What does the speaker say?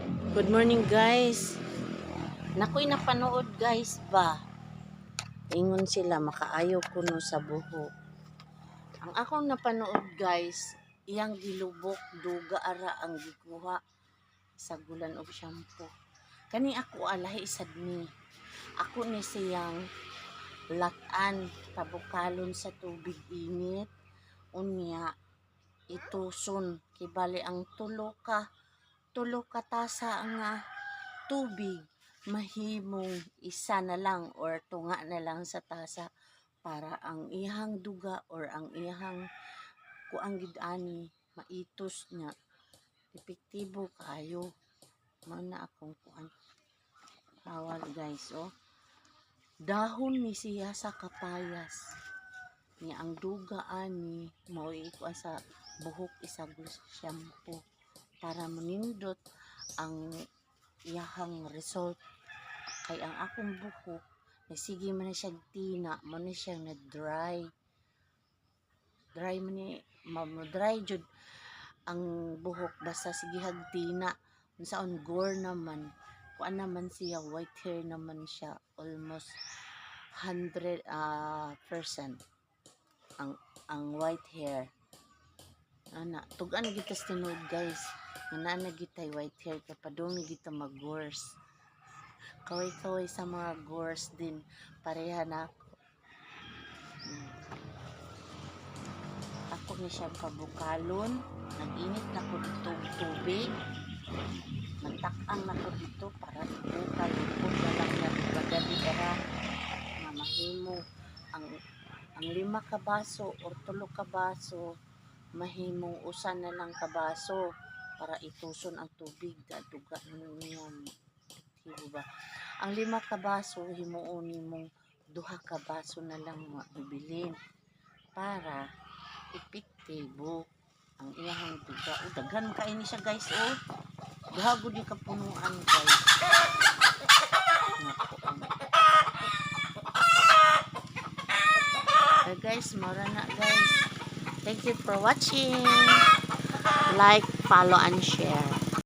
Good morning guys. Nakoy napanood guys ba? Ingon sila makaayo kuno sa buhok. Ang akong napanood guys, iyang gilubok duga ara ang gikuha sa gulan og shampoo. Kani ako alahi sad ni. Ako ni siyang latan pabukalon sa tubig init unya ituson kibali ang tulo ka tasa nga tubig mahimong isa na lang or tunga na lang sa tasa para ang ihang duga or ang ihang kuang gid-ani maitos nya epektibo kayo mao na akong kuan hawal guys. Dahon ni siya sa kapayas niya ang duga ani mao ikuan sa buhok isag shampoo para manindot ang iyahang result. Kay ang akong buhok nagsige man na siya tina, man na siya na dry man ni dry jud ang buhok basta sige hagtina unsaon gore naman kuan naman siya, white hair naman siya, almost 100% ang white hair ana tugan na gitas tinud guys nga na gitay white hair kapadong ni gita mag-gores kaway sa mga gores din pareha na ako ni siya pabukalon nag-init na ko dito tubig nagtak-ang na ko dito para ibukal na lang na pagdali era na mahimo ang 5 ka baso or 3 ka baso mahimong usa na lang ka baso para ituson ang tubig duga niya ba ang 5 ka baso himuon nimong 2 ka baso na lang mabibilin para epektibo ang iyang duga. Daghan kaini siya guys gahagod yung kapunuan guys. Guys, mara na guys. Thank you for watching. Like, follow, and share.